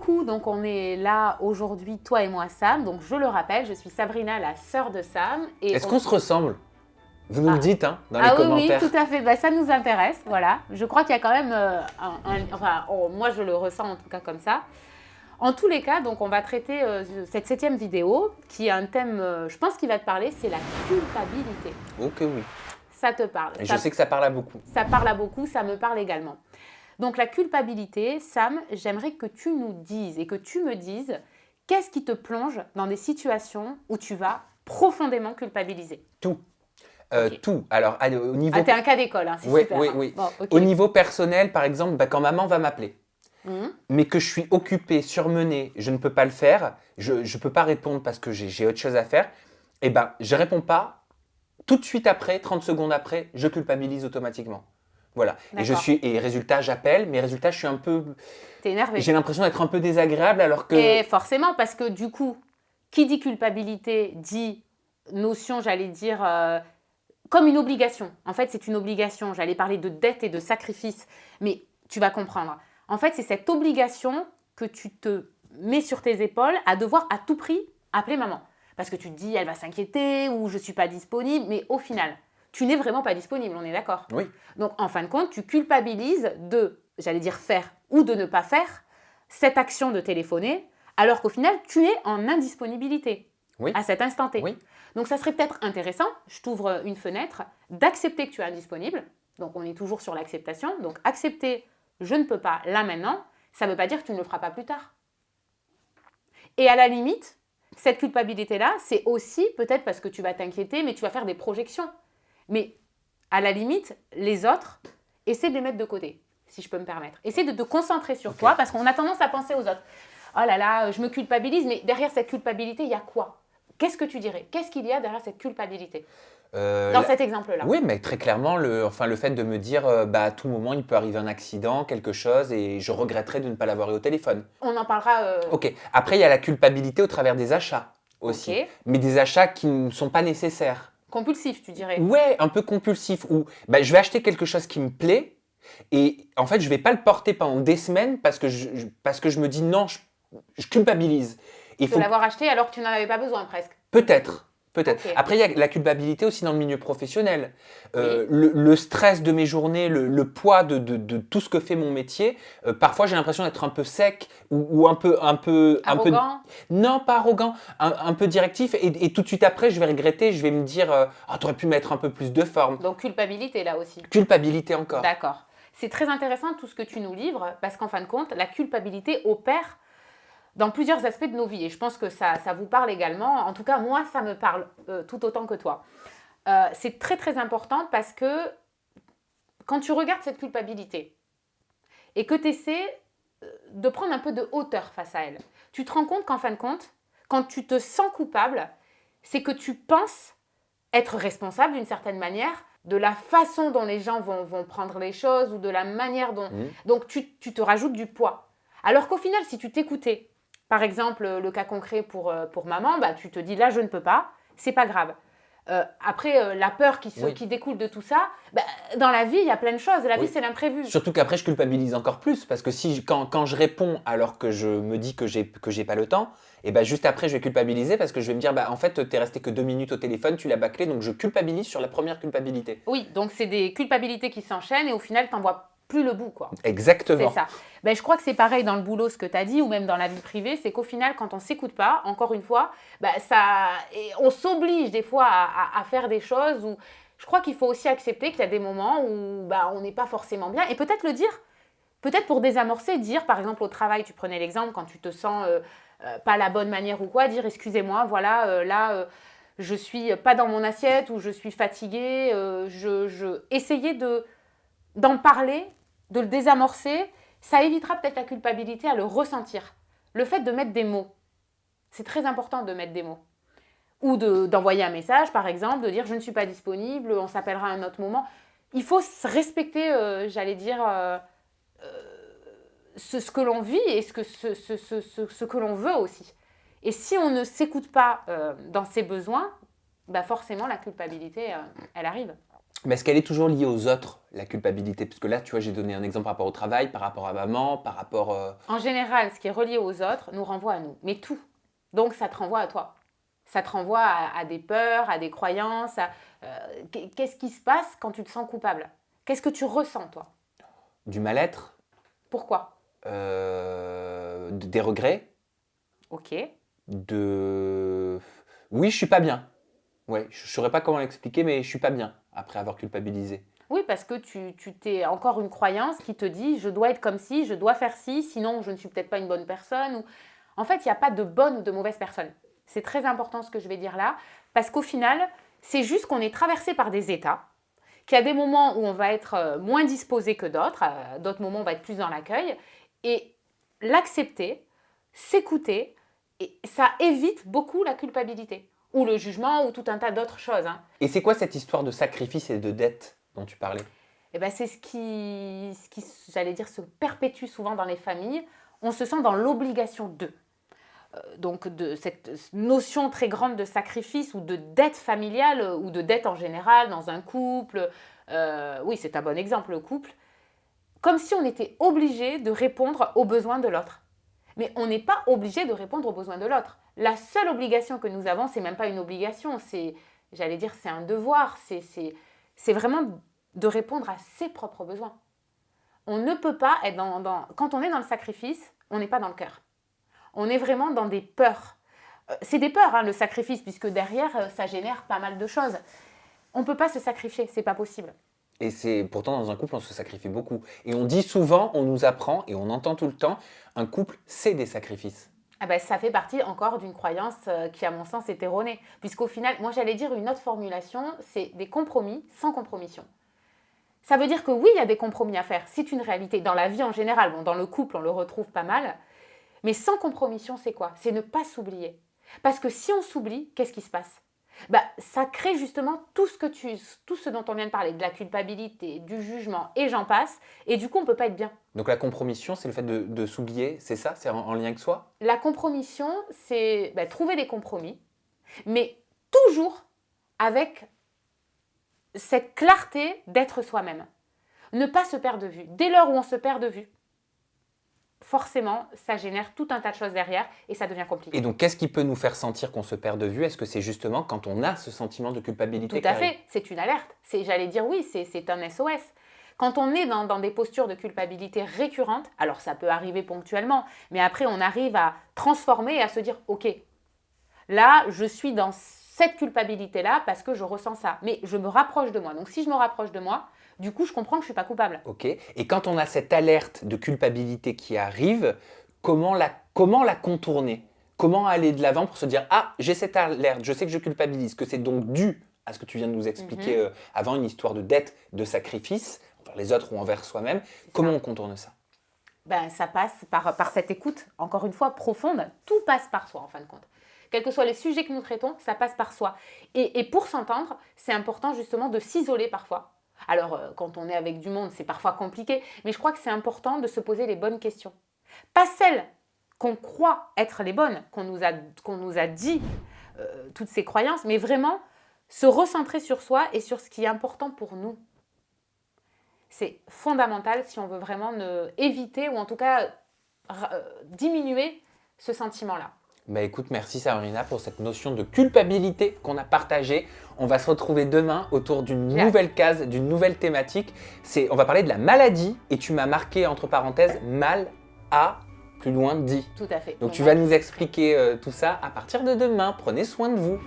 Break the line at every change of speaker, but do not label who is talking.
coup, donc on est là aujourd'hui, toi et moi, Sam. Donc je le rappelle, je suis Sabrina, la sœur de Sam. Et
Est-ce qu'on se ressemble? Vous nous le dites dans les
oui,
commentaires.
oui, tout à fait. Bah, ça nous intéresse, voilà. Je crois qu'il y a quand même moi je le ressens en tout cas comme ça. En tous les cas, donc on va traiter cette 7e vidéo qui est un thème, je pense qui va te parler, c'est la culpabilité.
Oh que oui.
Ça te parle.
Et je sais que ça parle à beaucoup.
Ça parle à beaucoup, ça me parle également. Donc la culpabilité, Sam, j'aimerais que tu nous dises et que tu me dises qu'est-ce qui te plonge dans des situations où tu vas profondément culpabiliser.
Tout.
Ok.
Tout. Alors, allez, au niveau...
t'es un cas d'école, hein, c'est
Oui,
super.
oui,
hein.
oui.
Bon, ok.
Au niveau personnel, par exemple, quand maman va m'appeler,
Mhm.
mais que je suis occupé, surmené, je ne peux pas le faire, je ne peux pas répondre parce que j'ai autre chose à faire, eh ben, je ne réponds pas. Tout de suite après, 30 secondes après, je culpabilise automatiquement. Voilà.
D'accord.
Et résultat, j'appelle, mais résultat, je suis un peu...
T'es énervé.
J'ai l'impression d'être un peu désagréable alors que...
Et forcément, parce que du coup, qui dit culpabilité dit notion, j'allais dire, comme une obligation. En fait, c'est une obligation. J'allais parler de dette et de sacrifice, mais tu vas comprendre. En fait, c'est cette obligation que tu te mets sur tes épaules à devoir à tout prix appeler maman. Parce que tu te dis, elle va s'inquiéter ou je ne suis pas disponible, mais au final, tu n'es vraiment pas disponible, on est d'accord?
Oui.
Donc, en fin de compte, tu culpabilises de, j'allais dire faire ou de ne pas faire cette action de téléphoner, alors qu'au final, tu es en indisponibilité
Oui.
à cet instant T.
Oui.
Donc, ça serait peut-être intéressant, je t'ouvre une fenêtre, d'accepter que tu es indisponible. Donc, on est toujours sur l'acceptation. Donc, accepter, je ne peux pas là maintenant, ça ne veut pas dire que tu ne le feras pas plus tard. Et à la limite, cette culpabilité-là, c'est aussi peut-être parce que tu vas t'inquiéter, mais tu vas faire des projections. Mais à la limite, les autres, essaie de les mettre de côté, si je peux me permettre. Essaie de te concentrer sur toi, parce qu'on a tendance à penser aux autres. Oh là là, je me culpabilise, mais derrière cette culpabilité, il y a quoi? Qu'est-ce que tu dirais? Qu'est-ce qu'il y a derrière cette culpabilité? Dans cet exemple-là.
Oui, mais très clairement, le fait de me dire, à tout moment, il peut arriver un accident, quelque chose, et je regretterais de ne pas l'avoir eu au téléphone.
On en parlera.
Ok. Après, il y a la culpabilité au travers des achats aussi.
Ok.
Mais des achats qui ne sont pas nécessaires.
Compulsif, tu dirais.
Ouais, un peu compulsif. Ou je vais acheter quelque chose qui me plaît, et en fait, je ne vais pas le porter pendant des semaines parce que je me dis non, je culpabilise. Il
De l'avoir acheté alors que tu n'en avais pas besoin presque.
Peut-être. Peut-être.
Ok.
Après, il y a la culpabilité aussi dans le milieu professionnel.
Oui.
Le stress de mes journées, le poids de tout ce que fait mon métier, parfois j'ai l'impression d'être un peu sec ou un peu...
Arrogant.
Non, pas arrogant, un peu directif. Et tout de suite après, je vais regretter, je vais me dire « t'aurais pu mettre un peu plus de forme ».
Donc culpabilité là aussi.
Culpabilité encore.
D'accord. C'est très intéressant tout ce que tu nous livres parce qu'en fin de compte, la culpabilité opère dans plusieurs aspects de nos vies. Et je pense que ça vous parle également. En tout cas, moi, ça me parle tout autant que toi. C'est très, très important parce que quand tu regardes cette culpabilité et que tu essaies de prendre un peu de hauteur face à elle, tu te rends compte qu'en fin de compte, quand tu te sens coupable, c'est que tu penses être responsable d'une certaine manière de la façon dont les gens vont prendre les choses ou de la manière dont... Donc, tu te rajoutes du poids. Alors qu'au final, si tu t'écoutais, par exemple, le cas concret pour maman, tu te dis là, je ne peux pas, c'est pas grave. Après, la peur qui découle de tout ça, dans la vie, il y a plein de choses. La vie, c'est l'imprévu.
Surtout qu'après, je culpabilise encore plus parce que quand je réponds alors que je me dis que j'ai pas le temps, et juste après, je vais culpabiliser parce que je vais me dire en fait, t'es resté que 2 minutes au téléphone, tu l'as bâclé, donc je culpabilise sur la première culpabilité.
Oui, donc c'est des culpabilités qui s'enchaînent et au final, t'en vois plus le bout, quoi.
Exactement.
C'est ça. Je crois que c'est pareil dans le boulot, ce que tu as dit, ou même dans la vie privée, c'est qu'au final, quand on ne s'écoute pas, encore une fois, on s'oblige des fois à faire des choses où je crois qu'il faut aussi accepter qu'il y a des moments où on n'est pas forcément bien. Et peut-être le dire, peut-être pour désamorcer, dire par exemple au travail, tu prenais l'exemple, quand tu te sens pas la bonne manière ou quoi, dire excusez-moi, voilà, là, je suis pas dans mon assiette ou je suis fatiguée, essayer d'en parler, de le désamorcer, ça évitera peut-être la culpabilité à le ressentir. Le fait de mettre des mots, c'est très important de mettre des mots. Ou d'envoyer un message, par exemple, de dire « je ne suis pas disponible, on s'appellera à un autre moment ». Il faut respecter, j'allais dire, ce que l'on vit et ce que l'on veut aussi. Et si on ne s'écoute pas dans ses besoins, forcément la culpabilité, elle arrive.
Mais est-ce qu'elle est toujours liée aux autres, la culpabilité? Parce que là, tu vois, j'ai donné un exemple par rapport au travail, par rapport à maman, par rapport...
En général, ce qui est relié aux autres nous renvoie à nous, mais tout. Donc ça te renvoie à toi. Ça te renvoie à des peurs, à des croyances. Qu'est-ce qui se passe quand tu te sens coupable? Qu'est-ce que tu ressens, toi?
Du mal-être,
Pourquoi?
des regrets,
Ok.
de... Oui, je suis pas bien. Ouais, je saurais pas comment l'expliquer, mais je suis pas bien après avoir culpabilisé.
Oui, parce que tu t'es encore une croyance qui te dit je dois être comme ci, je dois faire ci, sinon je ne suis peut-être pas une bonne personne. En fait, il n'y a pas de bonne ou de mauvaise personne. C'est très important ce que je vais dire là, parce qu'au final, c'est juste qu'on est traversé par des états, qu'il y a des moments où on va être moins disposé que d'autres, d'autres moments on va être plus dans l'accueil, et l'accepter, s'écouter, et ça évite beaucoup la culpabilité, ou le jugement, ou tout un tas d'autres choses. Hein.
Et c'est quoi cette histoire de sacrifice et de dette dont tu parlais?
Eh ben, c'est ce qui, j'allais dire, se perpétue souvent dans les familles. On se sent dans l'obligation d'eux. Donc de cette notion très grande de sacrifice ou de dette familiale ou de dette en général dans un couple. Oui, c'est un bon exemple, le couple. Comme si on était obligé de répondre aux besoins de l'autre. Mais on n'est pas obligé de répondre aux besoins de l'autre. La seule obligation que nous avons, c'est même pas une obligation, c'est, j'allais dire, c'est un devoir. C'est vraiment de répondre à ses propres besoins. On ne peut pas être quand on est dans le sacrifice, on n'est pas dans le cœur. On est vraiment dans des peurs. C'est des peurs, hein, le sacrifice, puisque derrière, ça génère pas mal de choses. On ne peut pas se sacrifier, c'est pas possible.
Et c'est pourtant dans un couple, on se sacrifie beaucoup. Et on dit souvent, on nous apprend et on entend tout le temps, un couple, c'est des sacrifices.
Ah ben, ça fait partie encore d'une croyance qui, à mon sens, est erronée. Puisqu'au final, moi j'allais dire une autre formulation, c'est des compromis sans compromission. Ça veut dire que oui, il y a des compromis à faire, c'est une réalité. Dans la vie en général, bon, dans le couple, on le retrouve pas mal. Mais sans compromission, c'est quoi? C'est ne pas s'oublier. Parce que si on s'oublie, qu'est-ce qui se passe? Ça crée justement tout ce dont on vient de parler, de la culpabilité, du jugement, et j'en passe. Et du coup, on ne peut pas être bien.
Donc la compromission, c'est le fait de s'oublier, c'est ça? C'est en lien avec soi?
La compromission, c'est trouver des compromis, mais toujours avec cette clarté d'être soi-même. Ne pas se perdre de vue. Dès lors où on se perd de vue, forcément, ça génère tout un tas de choses derrière et ça devient compliqué.
Et donc, qu'est-ce qui peut nous faire sentir qu'on se perd de vue? Est-ce que c'est justement quand on a ce sentiment de culpabilité?
Tout à fait, c'est une alerte. J'allais dire oui, c'est un SOS. Quand on est dans des postures de culpabilité récurrentes, alors ça peut arriver ponctuellement, mais après on arrive à transformer et à se dire ok, là je suis dans cette culpabilité-là parce que je ressens ça, mais je me rapproche de moi. Donc si je me rapproche de moi, du coup je comprends que je ne suis pas coupable.
Ok. Et quand on a cette alerte de culpabilité qui arrive, comment la contourner? Comment aller de l'avant pour se dire ah, j'ai cette alerte, je sais que je culpabilise, que c'est donc dû à ce que tu viens de nous expliquer avant, une histoire de dette, de sacrifice, envers les autres ou envers soi-même. Comment on contourne ça?
Ça passe par cette écoute, encore une fois, profonde. Tout passe par soi, en fin de compte. Quels que soient les sujets que nous traitons, ça passe par soi. Et pour s'entendre, c'est important justement de s'isoler parfois. Alors, quand on est avec du monde, c'est parfois compliqué, mais je crois que c'est important de se poser les bonnes questions. Pas celles qu'on croit être les bonnes, qu'on nous a dit, toutes ces croyances, mais vraiment se recentrer sur soi et sur ce qui est important pour nous. C'est fondamental si on veut vraiment éviter ou en tout cas diminuer ce sentiment-là.
Écoute, merci Sabrina pour cette notion de culpabilité qu'on a partagée. On va se retrouver demain autour d'une nouvelle case, d'une nouvelle thématique. On va parler de la maladie et tu m'as marqué entre parenthèses mal à plus loin dit.
Tout à fait.
Donc tu vas nous expliquer tout ça à partir de demain. Prenez soin de vous.